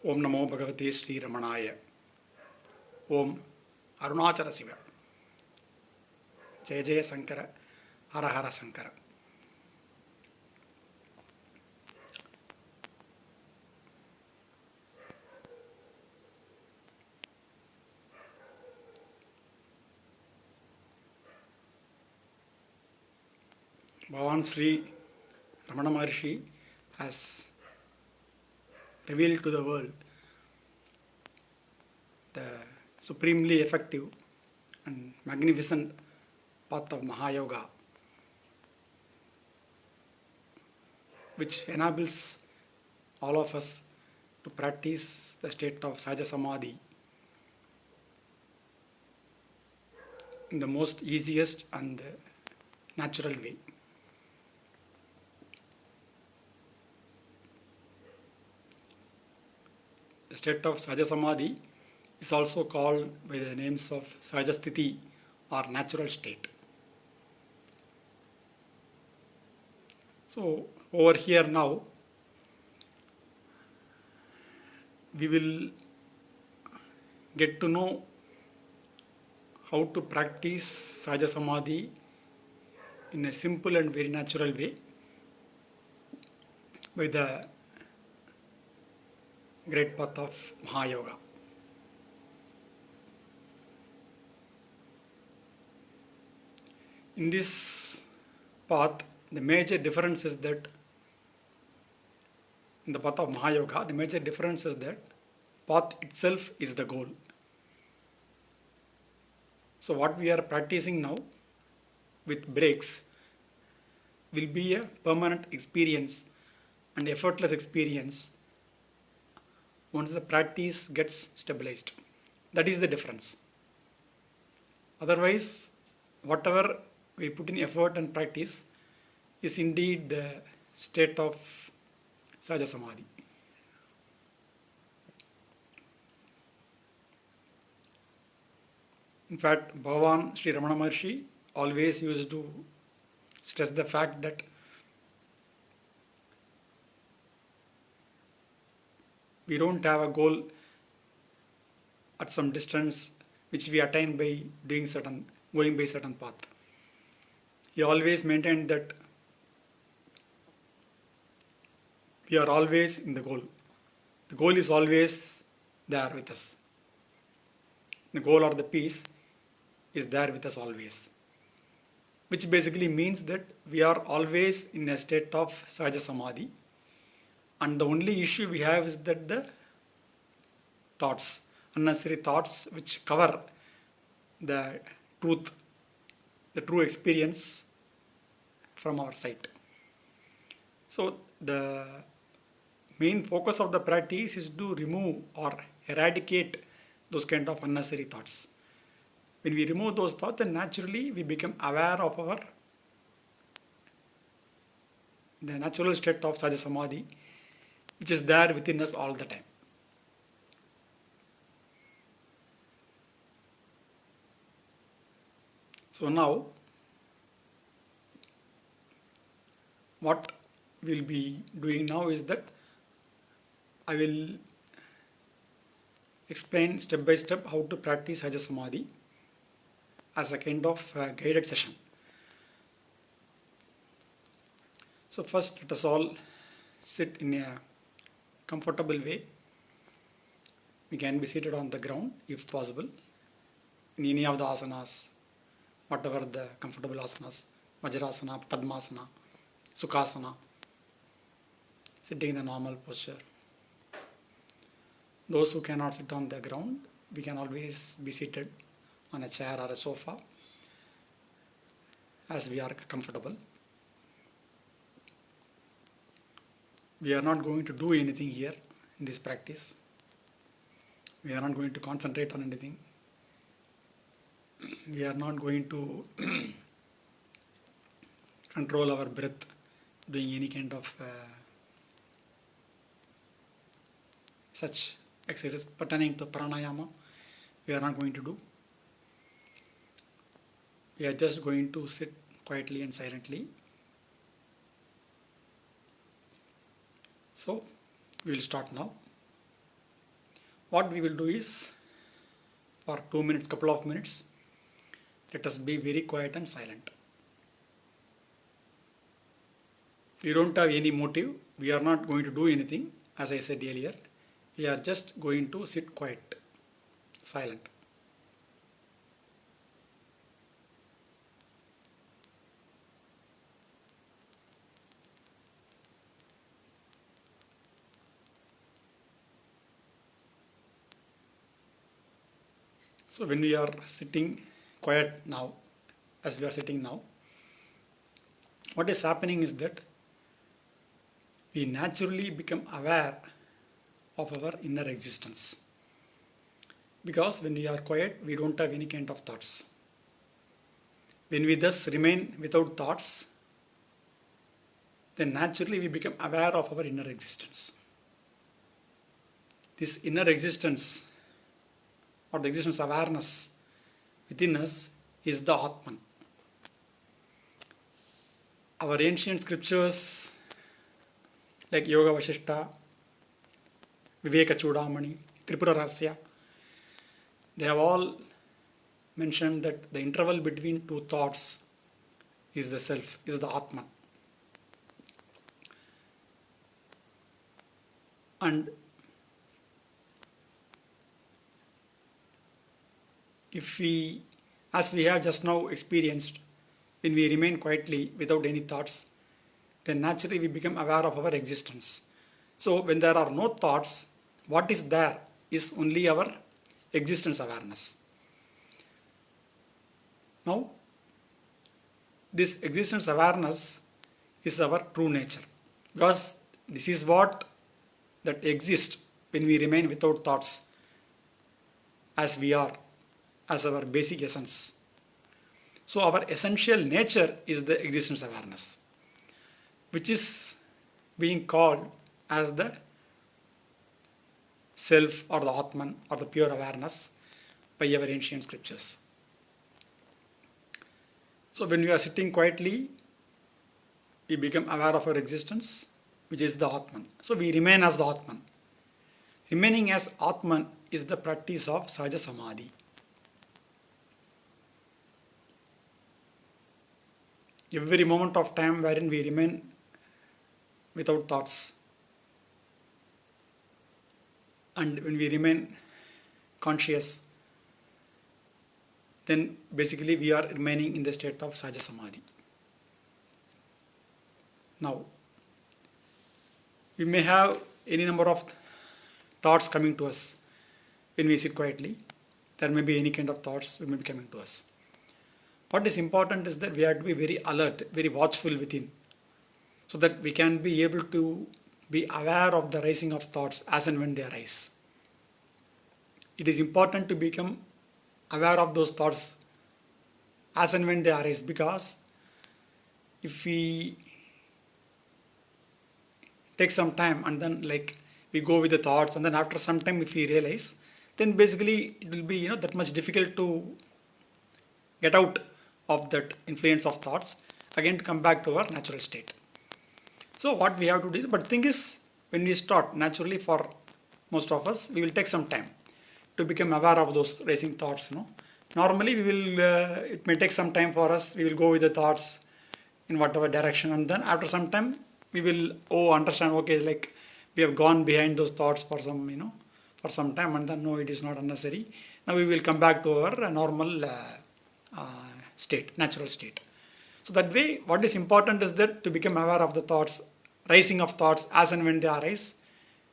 Om Namo Bhagavathe Sri Ramanaaya. Aum Arunachala Siva. Jaya Jaya Sankara. Hara Hara Sankara. Bhagavan Sri Ramana Maharshi has revealed to the world the supremely effective and magnificent Path of Maha Yoga, which enables all of us to practice the state of Sahaja Samadhi in the most easiest and natural way. The state of Sahaja Samadhi is also called by the names of Sahaja Sthiti or natural state. So over here now we will get to know how to practice Sahaja Samadhi in a simple and very natural way by the great path of Maha Yoga. In this path, the major difference is that in the path of Maha Yoga, the major difference is that path itself is the goal. So what we are practicing now with breaks will be a permanent experience and effortless experience once the practice gets stabilized. That is the difference. Otherwise, whatever we put in effort and practice is indeed the state of Sahaja Samadhi. In fact, Bhagavan Sri Ramana Maharshi always used to stress the fact that we don't have a goal at some distance which we attain by going by certain path. He always maintained that we are always in the goal. The goal is always there with us. The goal or the peace is there with us always. Which basically means that we are always in a state of Sahaja Samadhi. And the only issue we have is that the thoughts, unnecessary thoughts which cover the truth, the true experience from our sight. So the main focus of the practice is to remove or eradicate those kind of unnecessary thoughts. When we remove those thoughts, then naturally we become aware of the natural state of Sahaja Samadhi, which is there within us all the time. So now, what we'll be doing now is that I will explain step by step how to practice Sahaja Samadhi as a kind of guided session. So first, let us all sit in a comfortable way. We can be seated on the ground if possible, in any of the asanas, whatever the comfortable asanas, Vajrasana, Padmasana, Sukhasana, sitting in the normal posture. Those who cannot sit on the ground, we can always be seated on a chair or a sofa as we are comfortable. We are not going to do anything here in this practice. We are not going to concentrate on anything. We are not going to control our breath, doing any kind of such exercises pertaining to pranayama. We are not going to do. We are just going to sit quietly and silently. So we will start now. What we will do is, for 2 minutes, couple of minutes, let us be very quiet and silent. We don't have any motive. We are not going to do anything. As I said earlier, we are just going to sit quiet, silent. So when we are sitting quiet now, as we are sitting now, what is happening is that we naturally become aware of our inner existence. Because when we are quiet, we don't have any kind of thoughts. When we thus remain without thoughts, then naturally we become aware of our inner existence. This inner existence, or the existence awareness within us, is the Atman. Our ancient scriptures like Yoga Vashishta, Viveka Chudamani, Tripura Rasya, they have all mentioned that the interval between two thoughts is the self, is the Atman. And if we, as we have just now experienced, when we remain quietly without any thoughts, then naturally we become aware of our existence. So when there are no thoughts, what is there is only our existence awareness. Now, this existence awareness is our true nature, because this is what that exists when we remain without thoughts, as we are, as our basic essence. So our essential nature is the existence awareness, which is being called as the self, or the Atman, or the pure awareness by our ancient scriptures. So when we are sitting quietly, we become aware of our existence, which is the Atman. So we remain as the Atman. Remaining as Atman is the practice of Sahaja Samadhi. Every moment of time wherein we remain without thoughts, and when we remain conscious, then basically we are remaining in the state of Sahaja Samadhi. Now, we may have any number of thoughts coming to us when we sit quietly. There may be any kind of thoughts that may be coming to us. What is important is that we have to be very alert, very watchful within, so that we can be able to be aware of the rising of thoughts as and when they arise. It is important to become aware of those thoughts as and when they arise, because if we take some time and then we go with the thoughts, and then after some time if we realize, then basically it will be that much difficult to get out of that influence of thoughts, again to come back to our natural state. So what we have to do is, but thing is, when we start, naturally for most of us, we will take some time to become aware of those racing thoughts. Normally we will, it may take some time for us, we will go with the thoughts in whatever direction, and then after some time we will understand, okay, we have gone behind those thoughts for some, for some time, and then no, it is not unnecessary. Now we will come back to our normal state, natural state. So that way, what is important is that to become aware of the thoughts, rising of thoughts as and when they arise.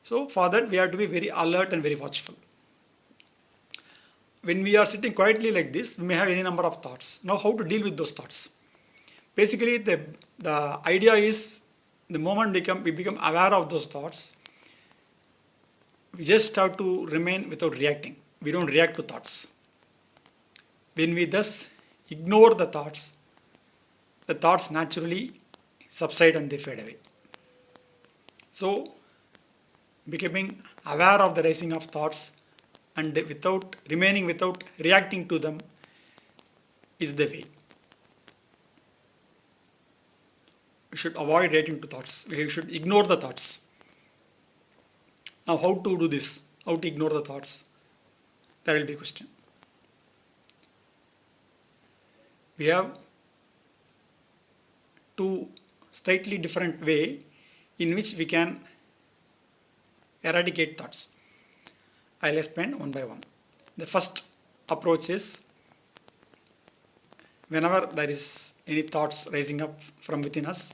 So for that, we have to be very alert and very watchful. When we are sitting quietly like this, we may have any number of thoughts. Now, how to deal with those thoughts? Basically, the idea is, the moment we become aware of those thoughts, we just have to remain without reacting. We don't react to thoughts. When we thus ignore the thoughts naturally subside and they fade away. So, becoming aware of the rising of thoughts and remaining without reacting to them is the way. We should avoid reacting to thoughts. We should ignore the thoughts. Now, how to do this? how to ignore the thoughts? That will be a question. We have two slightly different way in which we can eradicate thoughts. I'll explain one by one. The first approach is whenever there is any thoughts rising up from within us,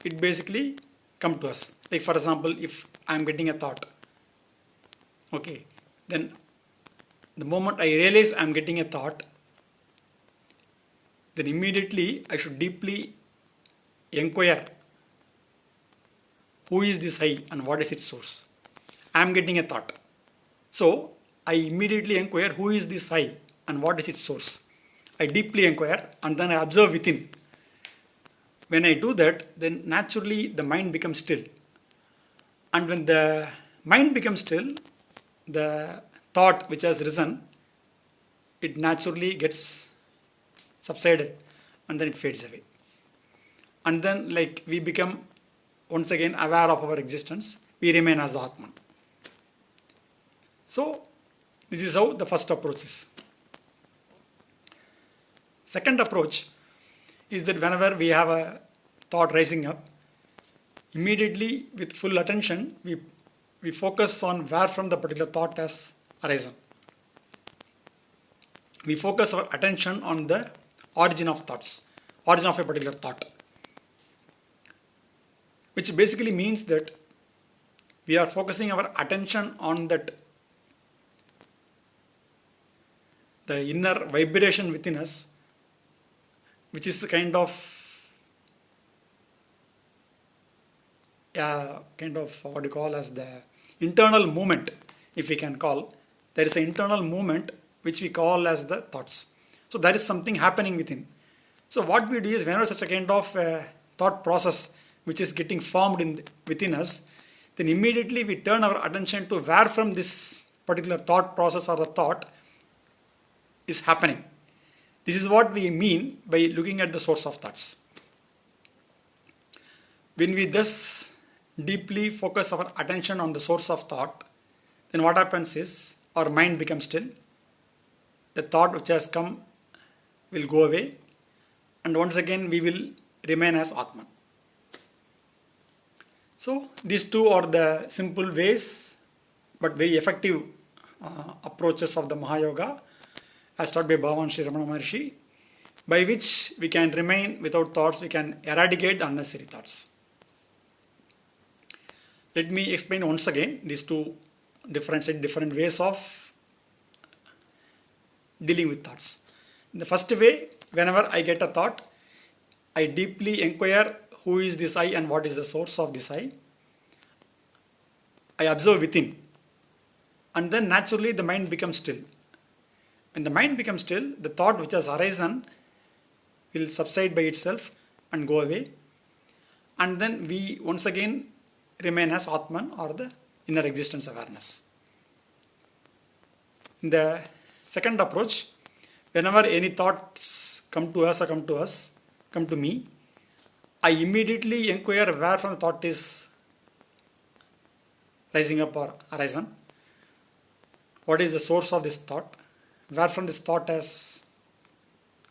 it basically come to us. Like for example, if I am getting a thought, okay, then the moment I realize I am getting a thought, then immediately I should deeply inquire who is this I and what is its source. I am getting a thought. So I immediately inquire who is this I and what is its source. I deeply inquire and then I observe within. When I do that, then naturally the mind becomes still. And when the mind becomes still, the thought which has risen, it naturally gets subsided and then it fades away. And then like we become once again aware of our existence, we remain as the Atman. So this is how the first approach is. Second approach is that whenever we have a thought rising up, immediately with full attention, we focus on where from the particular thought has arisen. We focus our attention on the origin of thoughts, origin of a particular thought. Which basically means that we are focusing our attention on that, the inner vibration within us, which is kind of what you call as the internal movement, if we can call. There is an internal movement which we call as the thoughts. So there is something happening within. So what we do is whenever such a kind of thought process which is getting formed within us, then immediately we turn our attention to where from this particular thought process or the thought is happening. This is what we mean by looking at the source of thoughts. When we thus deeply focus our attention on the source of thought, then what happens is our mind becomes still. The thought which has come will go away, and once again we will remain as Atman. So these two are the simple ways but very effective approaches of the Mahayoga as taught by Bhagavan Sri Ramana Maharshi, by which we can remain without thoughts, we can eradicate the unnecessary thoughts. Let me explain once again these two different ways of dealing with thoughts. The first way, whenever I get a thought, I deeply inquire who is this I and what is the source of this I. I observe within, and then naturally the mind becomes still. When the mind becomes still, the thought which has arisen will subside by itself and go away, and then we once again remain as Atman or the inner existence awareness. In the second approach, whenever any thoughts come to me, I immediately inquire where from the thought is rising up or arisen. What is the source of this thought? Where from this thought has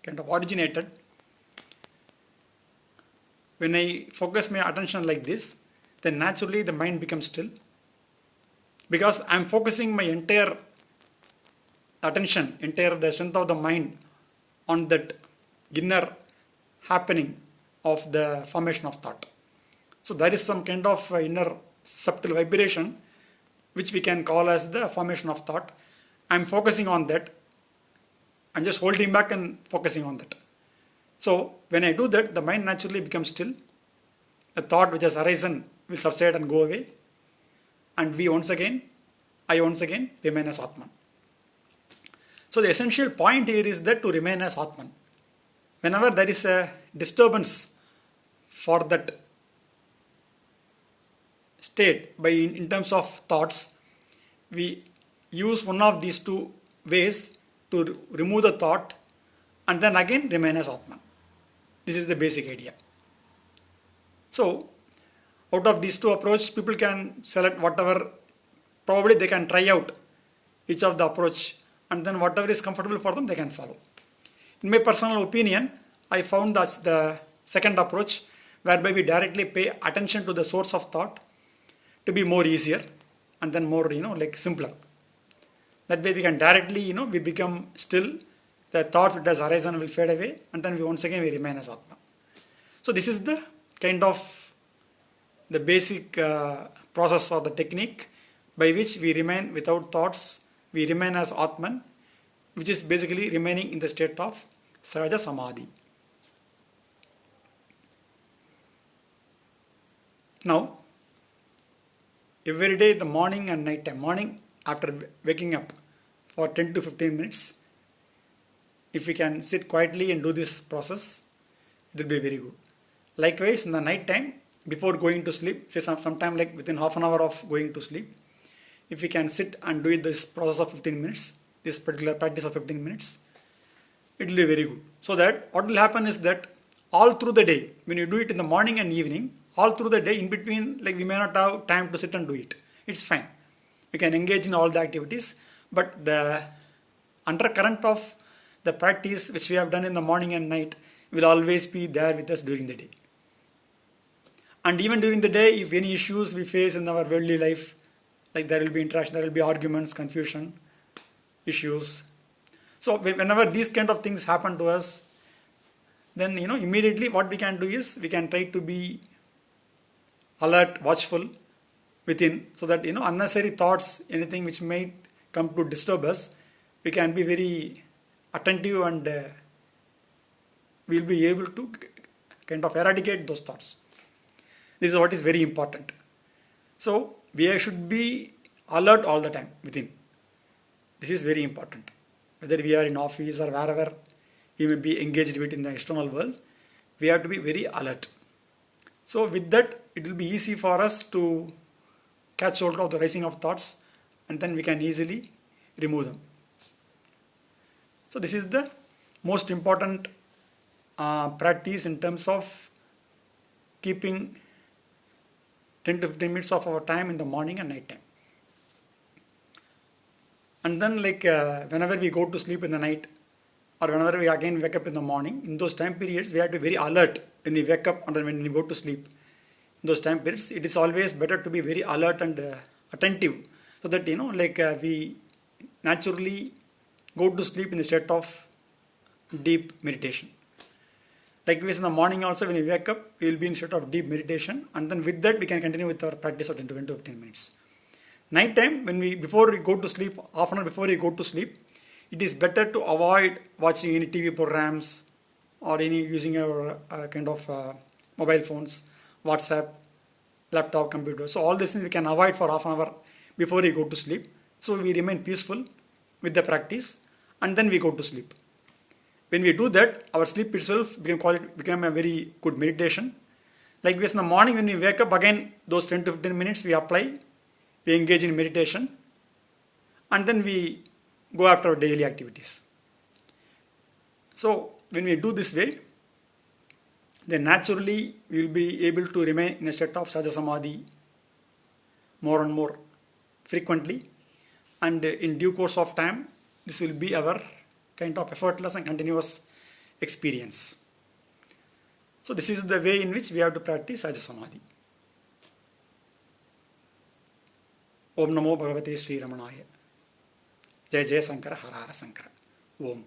kind of originated. When I focus my attention like this, then naturally the mind becomes still. Because I am focusing my entire attention, the strength of the mind on that inner happening of the formation of thought. So there is some kind of inner subtle vibration which we can call as the formation of thought. I am focusing on that. I'm just holding back and focusing on that. So when I do that, the mind naturally becomes still. The thought which has arisen will subside and go away. And I once again remain as Atman. So the essential point here is that to remain as Atman. Whenever there is a disturbance for that state in terms of thoughts, we use one of these two ways to remove the thought and then again remain as Atman. This is the basic idea. So out of these two approaches, people can select whatever probably they can try out each of the approach, and then whatever is comfortable for them they can follow. In my personal opinion, I found that the second approach, whereby we directly pay attention to the source of thought, to be more easier and then more like simpler. That way we can directly we become still, the thoughts which has arisen will fade away, and then we once again we remain as Atma. So this is the kind of the basic process or the technique by which we remain without thoughts, we remain as Atman, which is basically remaining in the state of Sahaja Samadhi. Now, every day, the morning and night time, morning after waking up for 10 to 15 minutes, if we can sit quietly and do this process, it will be very good. Likewise, in the night time, before going to sleep, say sometime like within half an hour of going to sleep, if we can sit and do this process of 15 minutes, this particular practice of 15 minutes, it will be very good. So that what will happen is that all through the day, when you do it in the morning and evening, all through the day, in between, like we may not have time to sit and do it. It's fine. We can engage in all the activities, but the undercurrent of the practice which we have done in the morning and night will always be there with us during the day. And even during the day, if any issues we face in our worldly life, like there will be interaction, there will be arguments, confusion, issues. So whenever these kind of things happen to us, then immediately what we can do is we can try to be alert, watchful within, so that unnecessary thoughts, anything which may come to disturb us, we can be very attentive, and we'll be able to kind of eradicate those thoughts. This is what is very important. So we should be alert all the time within. This is very important. Whether we are in office or wherever we may be engaged with in the external world, we have to be very alert. So with that, it will be easy for us to catch hold of the rising of thoughts, and then we can easily remove them. So this is the most important practice in terms of keeping 10 to 15 minutes of our time in the morning and night time. And then whenever we go to sleep in the night, or whenever we again wake up in the morning, in those time periods we have to be very alert when we wake up and then when we go to sleep. In those time periods, it is always better to be very alert and attentive, so that we naturally go to sleep in the state of deep meditation. Likewise, in the morning also, when we wake up, we will be in state of deep meditation, and then with that we can continue with our practice of 10 to 15 minutes. Night time, before we go to sleep, half an hour before we go to sleep, it is better to avoid watching any TV programs or any using our kind of mobile phones, WhatsApp, laptop, computer. So all these things we can avoid for half an hour before we go to sleep. So we remain peaceful with the practice, and then we go to sleep. When we do that, our sleep itself become a very good meditation. Likewise, in the morning when we wake up, again those 10 to 15 minutes we apply, we engage in meditation, and then we go after our daily activities. So when we do this way, then naturally we will be able to remain in a state of Sahaja Samadhi more and more frequently, and in due course of time, this will be our kind of effortless and continuous experience. So this is the way in which we have to practice Sahaja Samadhi. Om Namo Bhagavathe Sri Ramanaaya. Jaya Jaya Sankara, Hara Hara Sankara. Om.